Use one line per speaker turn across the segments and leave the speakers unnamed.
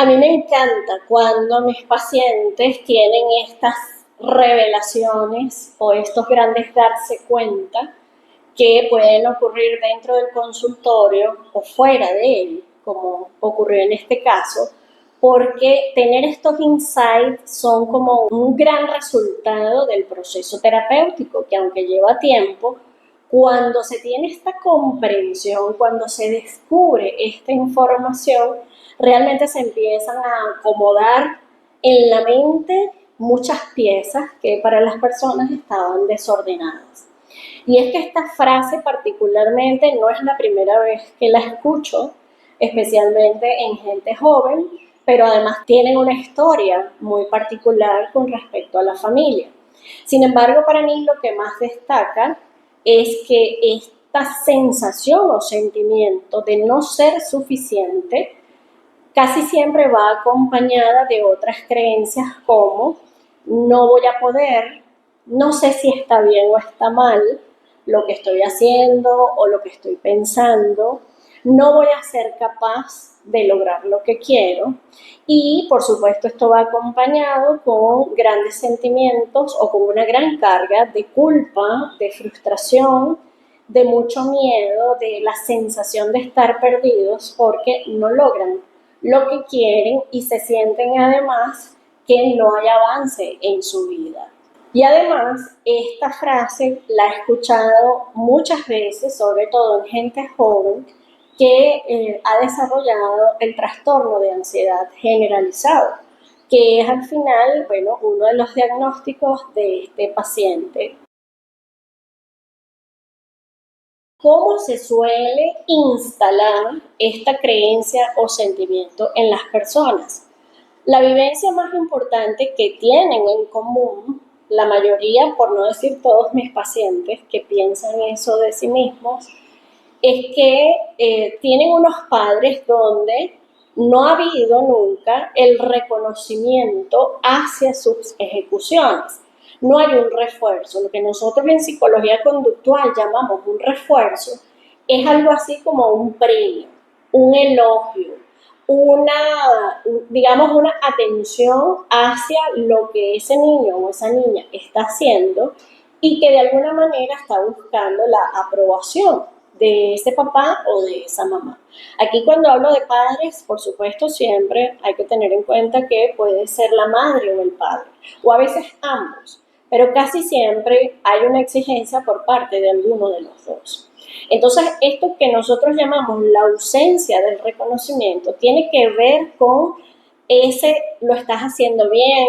A mí me encanta cuando mis pacientes tienen estas revelaciones o estos grandes darse cuenta que pueden ocurrir dentro del consultorio o fuera de él, como ocurrió en este caso, porque tener estos insights son como un gran resultado del proceso terapéutico, que aunque lleva tiempo, cuando se tiene esta comprensión, cuando se descubre esta información, realmente se empiezan a acomodar en la mente muchas piezas que para las personas estaban desordenadas. Y es que esta frase particularmente no es la primera vez que la escucho, especialmente en gente joven, pero además tienen una historia muy particular con respecto a la familia. Sin embargo, para mí lo que más destaca es que esta sensación o sentimiento de no ser suficiente casi siempre va acompañada de otras creencias como no voy a poder, no sé si está bien o está mal lo que estoy haciendo o lo que estoy pensando, no voy a ser capaz de lograr lo que quiero y por supuesto esto va acompañado con grandes sentimientos o con una gran carga de culpa, de frustración, de mucho miedo, de la sensación de estar perdidos porque no logran lo que quieren y se sienten además que no hay avance en su vida. Y además, esta frase la he escuchado muchas veces, sobre todo en gente joven, que ha desarrollado el trastorno de ansiedad generalizado, que es al final, bueno, uno de los diagnósticos de este paciente. ¿Cómo se suele instalar esta creencia o sentimiento en las personas? La vivencia más importante que tienen en común la mayoría, por no decir todos mis pacientes que piensan eso de sí mismos, es que tienen unos padres donde no ha habido nunca el reconocimiento hacia sus ejecuciones. No hay un refuerzo. Lo que nosotros en psicología conductual llamamos un refuerzo es algo así como un premio, un elogio, digamos, una atención hacia lo que ese niño o esa niña está haciendo y que de alguna manera está buscando la aprobación de ese papá o de esa mamá. Aquí cuando hablo de padres, por supuesto, siempre hay que tener en cuenta que puede ser la madre o el padre, o a veces ambos, pero casi siempre hay una exigencia por parte de alguno de los dos. Entonces, esto que nosotros llamamos la ausencia del reconocimiento tiene que ver con ese lo estás haciendo bien,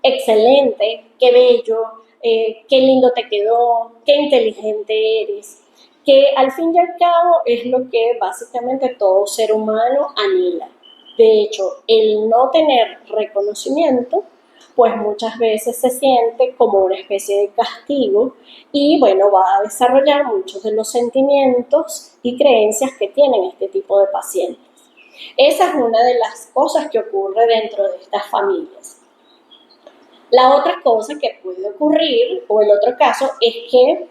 excelente, qué bello, qué lindo te quedó, qué inteligente eres, que al fin y al cabo es lo que básicamente todo ser humano anhela. De hecho, el no tener reconocimiento pues muchas veces se siente como una especie de castigo y bueno, va a desarrollar muchos de los sentimientos y creencias que tienen este tipo de pacientes. Esa es una de las cosas que ocurre dentro de estas familias. La otra cosa que puede ocurrir, o el otro caso, es que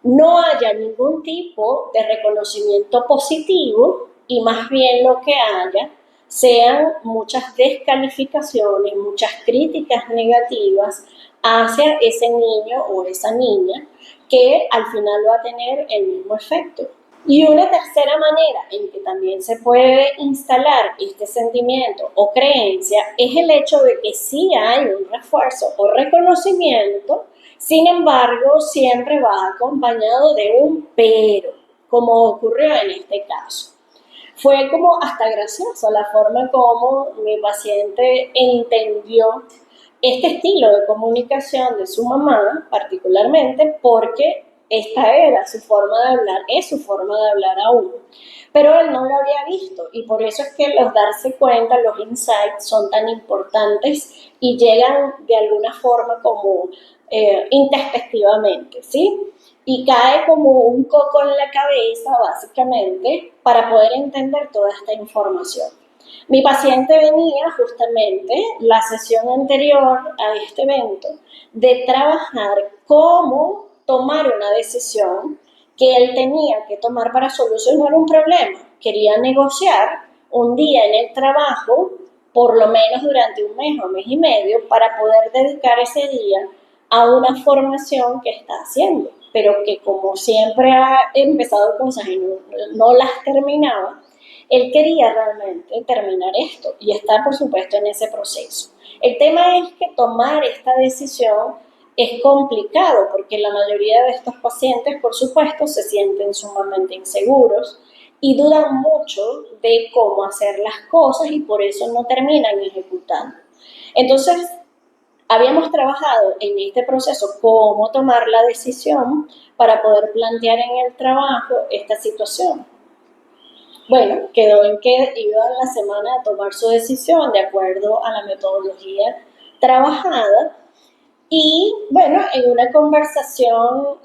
no haya ningún tipo de reconocimiento positivo y más bien lo que haya sean muchas descalificaciones, muchas críticas negativas hacia ese niño o esa niña que al final va a tener el mismo efecto. Y una tercera manera en que también se puede instalar este sentimiento o creencia es el hecho de que sí hay un refuerzo o reconocimiento, sin embargo, siempre va acompañado de un pero, como ocurrió en este caso. Fue como hasta gracioso la forma como mi paciente entendió este estilo de comunicación de su mamá, particularmente porque esta era su forma de hablar, es su forma de hablar aún. Pero él no lo había visto y por eso es que los darse cuenta, los insights son tan importantes y llegan de alguna forma como introspectivamente, ¿sí? Y cae como un coco en la cabeza, básicamente, para poder entender toda esta información. Mi paciente venía justamente la sesión anterior a este evento de trabajar cómo tomar una decisión que él tenía que tomar para solucionar un problema. Quería negociar un día en el trabajo por lo menos durante un mes o mes y medio, para poder dedicar ese día a una formación que está haciendo, pero que como siempre ha empezado cosas y no las terminaba, él quería realmente terminar esto y está, por supuesto, en ese proceso. El tema es que tomar esta decisión es complicado porque la mayoría de estos pacientes, por supuesto, se sienten sumamente inseguros y dudan mucho de cómo hacer las cosas y por eso no terminan ejecutando. Entonces, habíamos trabajado en este proceso cómo tomar la decisión para poder plantear en el trabajo esta situación. Bueno, quedó en que iba en la semana a tomar su decisión de acuerdo a la metodología trabajada y bueno, en una conversación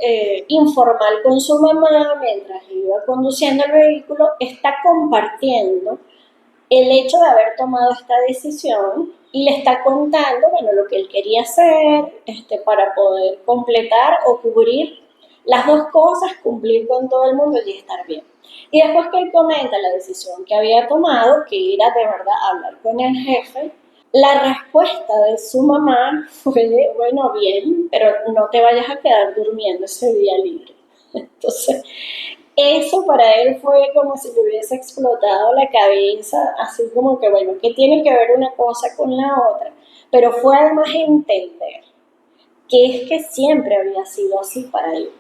informal con su mamá mientras iba conduciendo el vehículo, está compartiendo el hecho de haber tomado esta decisión y le está contando, bueno, lo que él quería hacer para poder completar o cubrir las dos cosas, cumplir con todo el mundo y estar bien. Y después que él comenta la decisión que había tomado, que era de verdad hablar con el jefe, la respuesta de su mamá fue, bueno, bien, pero no te vayas a quedar durmiendo ese día libre. Entonces, eso para él fue como si le hubiese explotado la cabeza, así como que, bueno, ¿qué tiene que ver una cosa con la otra? Pero fue además entender que es que siempre había sido así para él.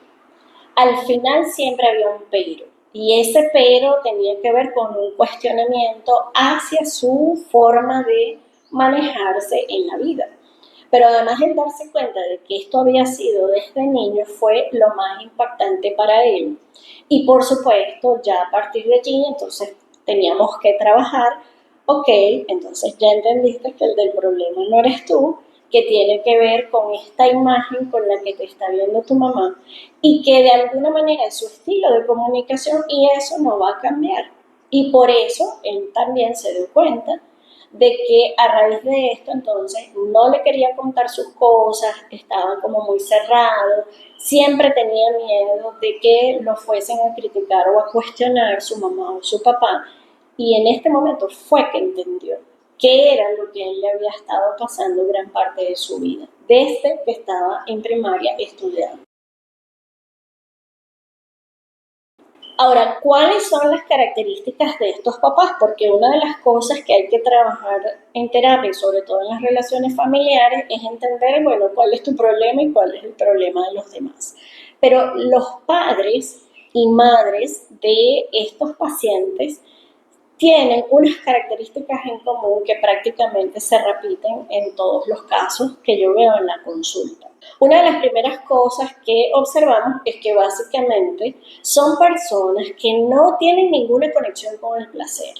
Al final siempre había un pero, y ese pero tenía que ver con un cuestionamiento hacia su forma de manejarse en la vida. Pero además el darse cuenta de que esto había sido desde niño fue lo más impactante para él. Y por supuesto, ya a partir de allí, entonces teníamos que trabajar, ok, entonces ya entendiste que el del problema no eres tú, que tiene que ver con esta imagen con la que te está viendo tu mamá y que de alguna manera es su estilo de comunicación y eso no va a cambiar. Y por eso él también se dio cuenta de que a raíz de esto entonces no le quería contar sus cosas, estaba como muy cerrado, siempre tenía miedo de que lo fuesen a criticar o a cuestionar su mamá o su papá y en este momento fue que entendió qué era lo que él le había estado pasando gran parte de su vida, desde que estaba en primaria estudiando. Ahora, ¿cuáles son las características de estos papás? Porque una de las cosas que hay que trabajar en terapia, sobre todo en las relaciones familiares, es entender, bueno, cuál es tu problema y cuál es el problema de los demás. Pero los padres y madres de estos pacientes tienen unas características en común que prácticamente se repiten en todos los casos que yo veo en la consulta. Una de las primeras cosas que observamos es que básicamente son personas que no tienen ninguna conexión con el placer,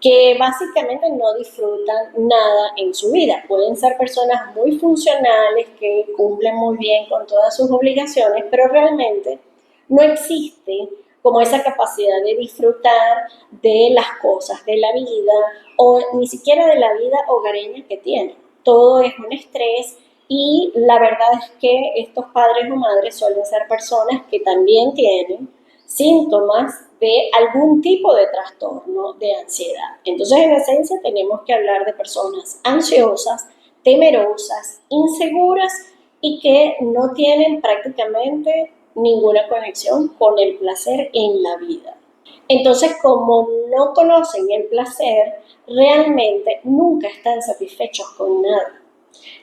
que básicamente no disfrutan nada en su vida. Pueden ser personas muy funcionales, que cumplen muy bien con todas sus obligaciones, pero realmente no existe como esa capacidad de disfrutar de las cosas de la vida o ni siquiera de la vida hogareña que tienen. Todo es un estrés y la verdad es que estos padres o madres suelen ser personas que también tienen síntomas de algún tipo de trastorno de ansiedad. Entonces, en esencia, tenemos que hablar de personas ansiosas, temerosas, inseguras y que no tienen prácticamente ninguna conexión con el placer en la vida. Entonces, como no conocen el placer, realmente nunca están satisfechos con nada.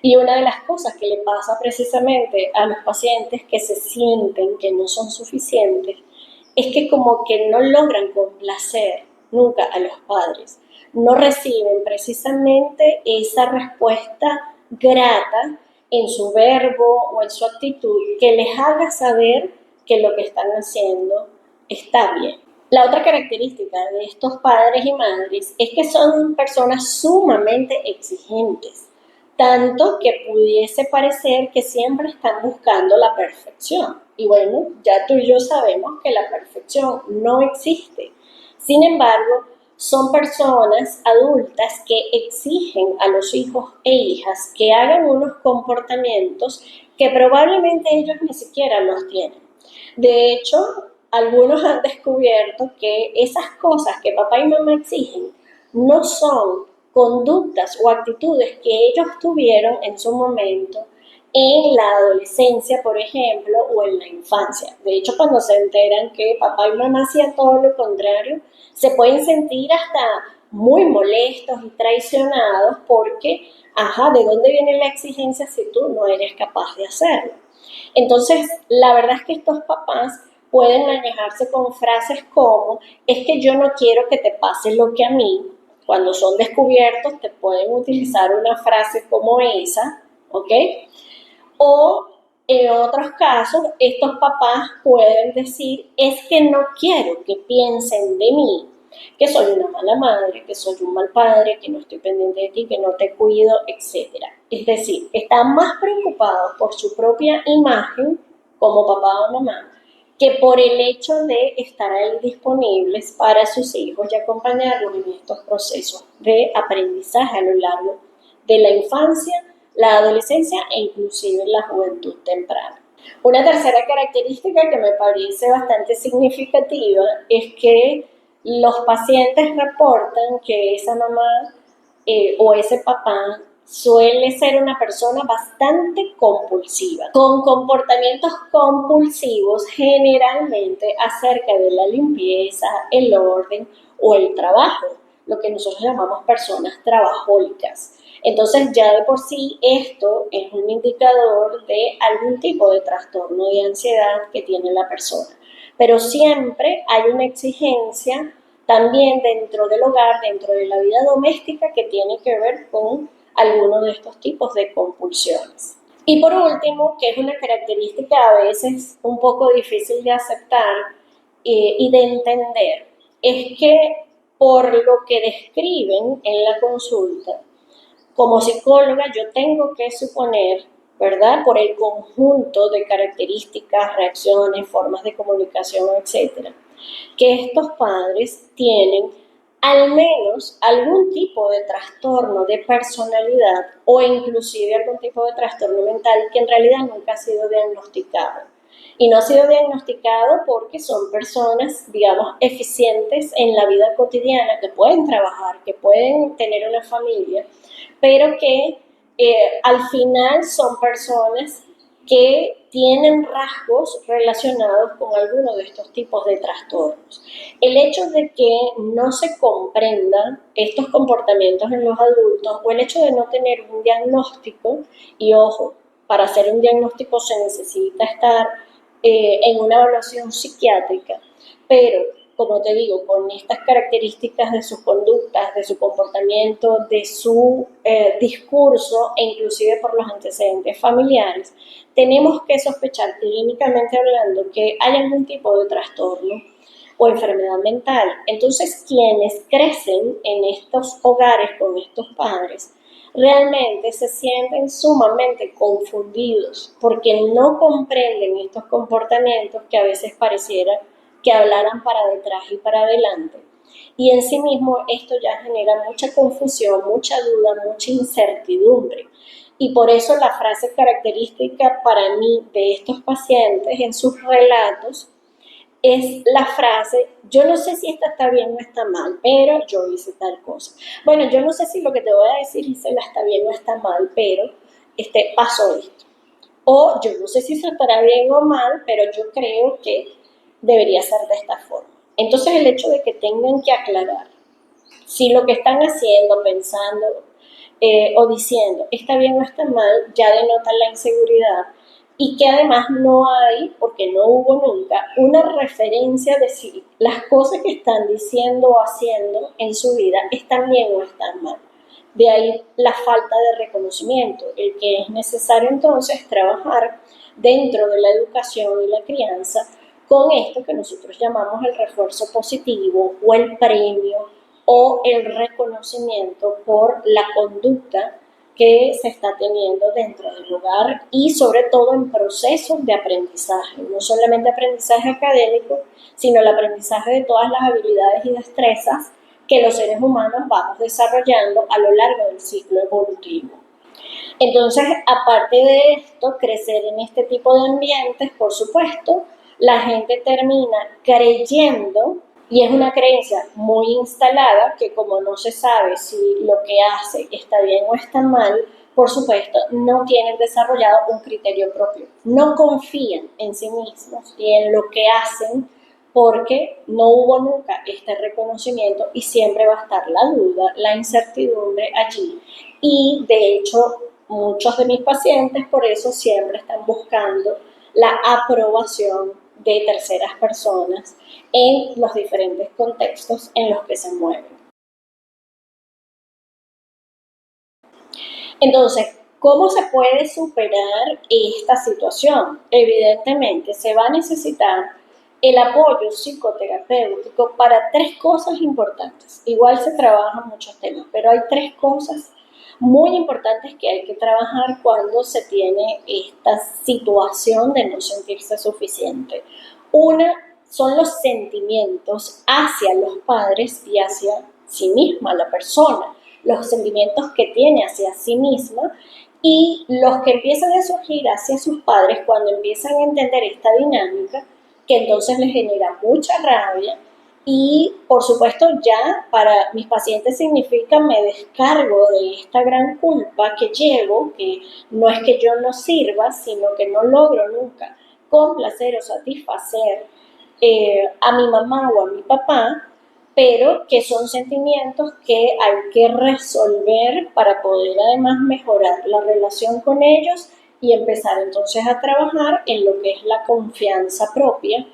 Y una de las cosas que le pasa precisamente a los pacientes que se sienten que no son suficientes es que como que no logran complacer nunca a los padres, no reciben precisamente esa respuesta grata en su verbo o en su actitud que les haga saber que lo que están haciendo está bien. La otra característica de estos padres y madres es que son personas sumamente exigentes, tanto que pudiese parecer que siempre están buscando la perfección. Y bueno, ya tú y yo sabemos que la perfección no existe. Sin embargo, son personas adultas que exigen a los hijos e hijas que hagan unos comportamientos que probablemente ellos ni siquiera los tienen. De hecho, algunos han descubierto que esas cosas que papá y mamá exigen no son conductas o actitudes que ellos tuvieron en su momento en la adolescencia, por ejemplo, o en la infancia. De hecho, cuando se enteran que papá y mamá hacían todo lo contrario, se pueden sentir hasta muy molestos y traicionados porque, ¿de dónde viene la exigencia si tú no eres capaz de hacerlo? Entonces, la verdad es que estos papás pueden manejarse con frases como, es que yo no quiero que te pase lo que a mí. Cuando son descubiertos, te pueden utilizar una frase como esa, ¿ok? O en otros casos, estos papás pueden decir, es que no quiero que piensen de mí, que soy una mala madre, que soy un mal padre, que no estoy pendiente de ti, que no te cuido, etc. Es decir, están más preocupados por su propia imagen como papá o mamá que por el hecho de estar ahí disponibles para sus hijos y acompañarlos en estos procesos de aprendizaje a lo largo de la infancia, la adolescencia e inclusive la juventud temprana. Una tercera característica que me parece bastante significativa es que los pacientes reportan que esa mamá o ese papá suele ser una persona bastante compulsiva, con comportamientos compulsivos generalmente acerca de la limpieza, el orden o el trabajo, lo que nosotros llamamos personas trabajólicas. Entonces ya de por sí esto es un indicador de algún tipo de trastorno de ansiedad que tiene la persona. Pero siempre hay una exigencia también dentro del hogar, dentro de la vida doméstica, que tiene que ver con algunos de estos tipos de compulsiones. Y por último, que es una característica a veces un poco difícil de aceptar y de entender, es que por lo que describen en la consulta, como psicóloga yo tengo que suponer, ¿verdad? Por el conjunto de características, reacciones, formas de comunicación, etcétera, que estos padres tienen al menos algún tipo de trastorno de personalidad o inclusive algún tipo de trastorno mental que en realidad nunca ha sido diagnosticado. Y no ha sido diagnosticado porque son personas, digamos, eficientes en la vida cotidiana, que pueden trabajar, que pueden tener una familia, pero que al final son personas que tienen rasgos relacionados con alguno de estos tipos de trastornos. El hecho de que no se comprendan estos comportamientos en los adultos o el hecho de no tener un diagnóstico, y ojo, para hacer un diagnóstico se necesita estar en una evaluación psiquiátrica, pero como te digo, con estas características de sus conductas, de su comportamiento, de su discurso e inclusive por los antecedentes familiares, tenemos que sospechar clínicamente hablando que hay algún tipo de trastorno o enfermedad mental. Entonces, quienes crecen en estos hogares con estos padres realmente se sienten sumamente confundidos porque no comprenden estos comportamientos que a veces pareciera que hablaran para detrás y para adelante. Y en sí mismo esto ya genera mucha confusión, mucha duda, mucha incertidumbre. Y por eso la frase característica para mí de estos pacientes en sus relatos es la frase, yo no sé si esta está bien o está mal, pero yo hice tal cosa. Bueno, yo no sé si lo que te voy a decir Gisela está bien o está mal, pero pasó esto. O yo no sé si eso estará bien o mal, pero yo creo que debería ser de esta forma. Entonces el hecho de que tengan que aclarar si lo que están haciendo, pensando o diciendo está bien o está mal, ya denota la inseguridad y que además no hay, porque no hubo nunca, una referencia de si las cosas que están diciendo o haciendo en su vida están bien o están mal. De ahí la falta de reconocimiento, el que es necesario entonces trabajar dentro de la educación y la crianza con esto que nosotros llamamos el refuerzo positivo o el premio o el reconocimiento por la conducta que se está teniendo dentro del hogar y sobre todo en procesos de aprendizaje, no solamente aprendizaje académico, sino el aprendizaje de todas las habilidades y destrezas que los seres humanos vamos desarrollando a lo largo del ciclo evolutivo. Entonces, aparte de esto, crecer en este tipo de ambientes, por supuesto, la gente termina creyendo Y es una creencia muy instalada que como no se sabe si lo que hace está bien o está mal, por supuesto, no tienen desarrollado un criterio propio. No confían en sí mismos y en lo que hacen porque no hubo nunca este reconocimiento y siempre va a estar la duda, la incertidumbre allí. Y de hecho, muchos de mis pacientes por eso siempre están buscando la aprobación de terceras personas en los diferentes contextos en los que se mueven. Entonces, ¿cómo se puede superar esta situación? Evidentemente, se va a necesitar el apoyo psicoterapéutico para tres cosas importantes. Igual se trabajan muchos temas, pero hay tres cosas muy importantes que hay que trabajar cuando se tiene esta situación de no sentirse suficiente. Una son los sentimientos hacia los padres y hacia sí misma, la persona, los sentimientos que tiene hacia sí misma y los que empiezan a surgir hacia sus padres cuando empiezan a entender esta dinámica, que entonces les genera mucha rabia y por supuesto ya para mis pacientes significa me descargo de esta gran culpa que llevo, que no es que yo no sirva, sino que no logro nunca complacer o satisfacer a mi mamá o a mi papá, pero que son sentimientos que hay que resolver para poder además mejorar la relación con ellos y empezar entonces a trabajar en lo que es la confianza propia,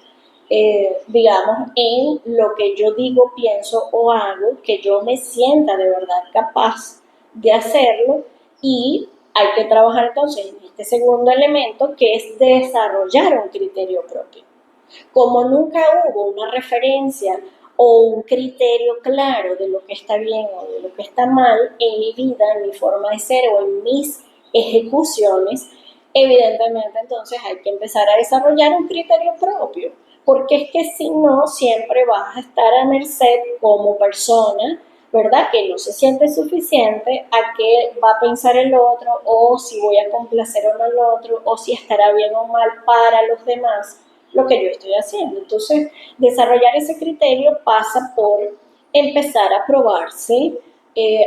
digamos, en lo que yo digo, pienso o hago, que yo me sienta de verdad capaz de hacerlo y hay que trabajar entonces en este segundo elemento que es desarrollar un criterio propio. Como nunca hubo una referencia o un criterio claro de lo que está bien o de lo que está mal en mi vida, en mi forma de ser o en mis ejecuciones, evidentemente entonces hay que empezar a desarrollar un criterio propio, porque es que si no, siempre vas a estar a merced como persona, ¿verdad? Que no se siente suficiente, a qué va a pensar el otro, o si voy a complacer o no al otro, o si estará bien o mal para los demás lo que yo estoy haciendo. Entonces, desarrollar ese criterio pasa por empezar a probarse,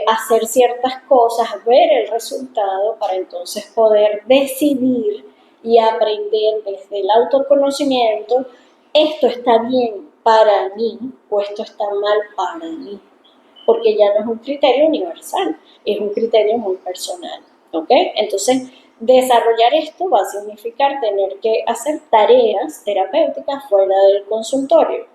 hacer ciertas cosas, ver el resultado para entonces poder decidir y aprender desde el autoconocimiento, esto está bien para mí o esto está mal para mí, porque ya no es un criterio universal, es un criterio muy personal, ¿ok? Entonces, desarrollar esto va a significar tener que hacer tareas terapéuticas fuera del consultorio.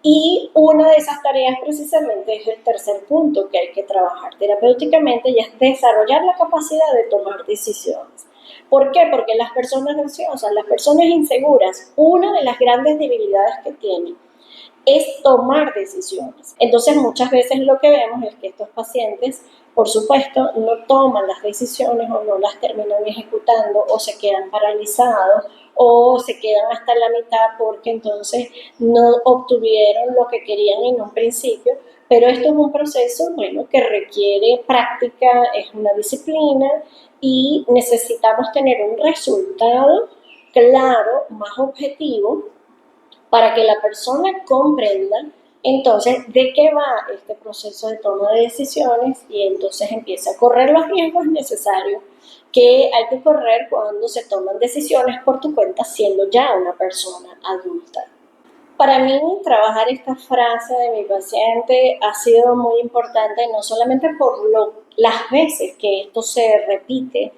Y una de esas tareas precisamente es el tercer punto que hay que trabajar terapéuticamente y es desarrollar la capacidad de tomar decisiones. ¿Por qué? Porque las personas ansiosas, las personas inseguras, una de las grandes debilidades que tienen es tomar decisiones. Entonces muchas veces lo que vemos es que estos pacientes, por supuesto, no toman las decisiones o no las terminan ejecutando o se quedan paralizados o se quedan hasta la mitad porque entonces no obtuvieron lo que querían en un principio. Pero esto es un proceso, bueno, que requiere práctica, es una disciplina y necesitamos tener un resultado claro, más objetivo, para que la persona comprenda entonces de qué va este proceso de toma de decisiones y entonces empieza a correr los riesgos necesarios que hay que correr cuando se toman decisiones por tu cuenta siendo ya una persona adulta. Para mí, trabajar esta frase de mi paciente ha sido muy importante, no solamente por las veces que esto se repite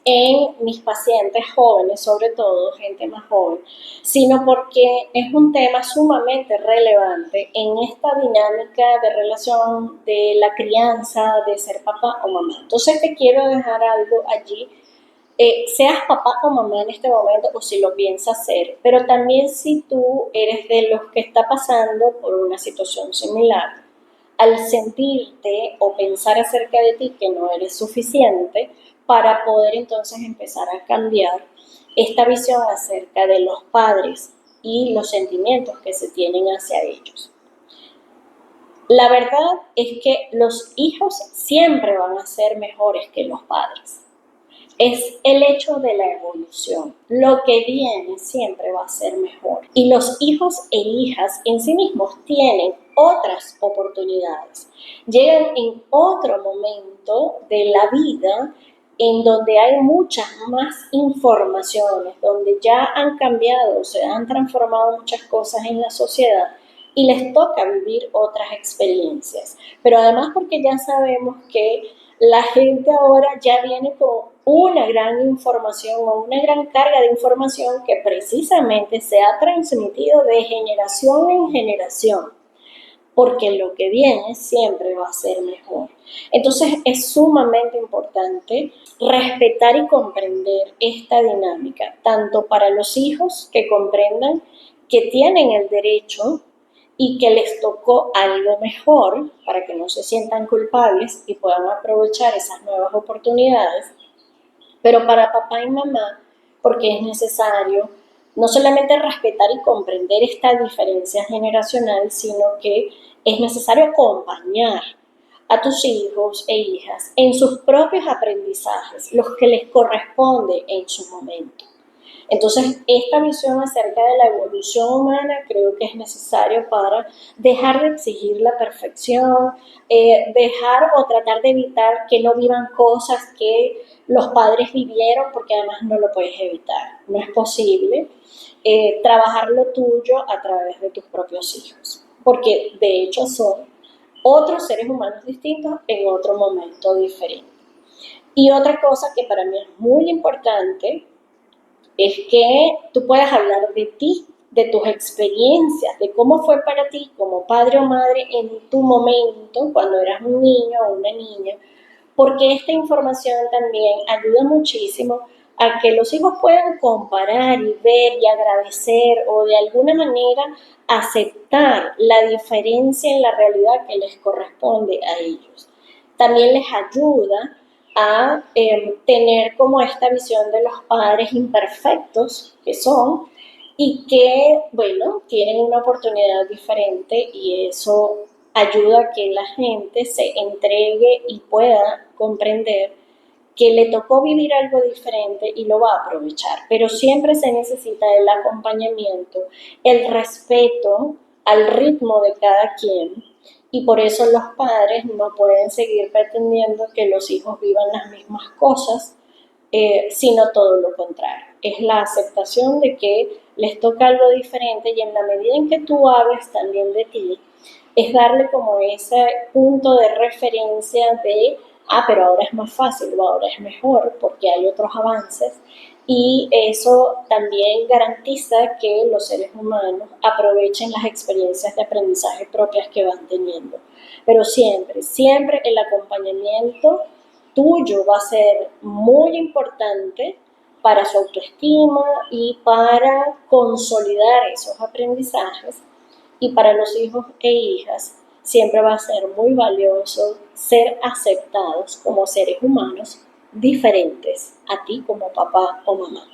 en mis pacientes jóvenes, sobre todo gente más joven, sino porque es un tema sumamente relevante en esta dinámica de relación de la crianza, de ser papá o mamá. Entonces te quiero dejar algo allí, seas papá o mamá en este momento o si lo piensas ser, pero también si tú eres de los que está pasando por una situación similar, al sentirte o pensar acerca de ti que no eres suficiente para poder entonces empezar a cambiar esta visión acerca de los padres y los sentimientos que se tienen hacia ellos. La verdad es que los hijos siempre van a ser mejores que los padres. Es el hecho de la evolución. Lo que viene siempre va a ser mejor. Y los hijos e hijas en sí mismos tienen otras oportunidades. Llegan en otro momento de la vida en donde hay muchas más informaciones, donde ya han cambiado, se han transformado muchas cosas en la sociedad y les toca vivir otras experiencias. Pero además porque ya sabemos que la gente ahora ya viene con una gran información o una gran carga de información que precisamente se ha transmitido de generación en generación, porque lo que viene siempre va a ser mejor. Entonces es sumamente importante respetar y comprender esta dinámica, tanto para los hijos que comprendan que tienen el derecho y que les tocó algo mejor para que no se sientan culpables y puedan aprovechar esas nuevas oportunidades, pero para papá y mamá, porque es necesario no solamente respetar y comprender esta diferencia generacional, sino que es necesario acompañar a tus hijos e hijas en sus propios aprendizajes, los que les corresponde en su momento. Entonces, esta visión acerca de la evolución humana creo que es necesario para dejar de exigir la perfección, dejar o tratar de evitar que no vivan cosas que los padres vivieron, porque además no lo puedes evitar, no es posible. Trabajar lo tuyo a través de tus propios hijos, porque de hecho son otros seres humanos distintos en otro momento diferente. Y otra cosa que para mí es muy importante es que tú puedas hablar de ti, de tus experiencias, de cómo fue para ti como padre o madre en tu momento, cuando eras un niño o una niña, porque esta información también ayuda muchísimo a que los hijos puedan comparar y ver y agradecer o de alguna manera aceptar la diferencia en la realidad que les corresponde a ellos. También les ayuda a tener como esta visión de los padres imperfectos que son y que, bueno, tienen una oportunidad diferente y eso ayuda a que la gente se entregue y pueda comprender que le tocó vivir algo diferente y lo va a aprovechar. Pero siempre se necesita el acompañamiento, el respeto al ritmo de cada quien y por eso los padres no pueden seguir pretendiendo que los hijos vivan las mismas cosas, sino todo lo contrario. Es la aceptación de que les toca algo diferente y en la medida en que tú hables también de ti, es darle como ese punto de referencia de, pero ahora es más fácil o ahora es mejor porque hay otros avances y eso también garantiza que los seres humanos aprovechen las experiencias de aprendizaje propias que van teniendo. Pero siempre, siempre el acompañamiento tuyo va a ser muy importante para su autoestima y para consolidar esos aprendizajes. Y para los hijos e hijas siempre va a ser muy valioso ser aceptados como seres humanos diferentes a ti como papá o mamá.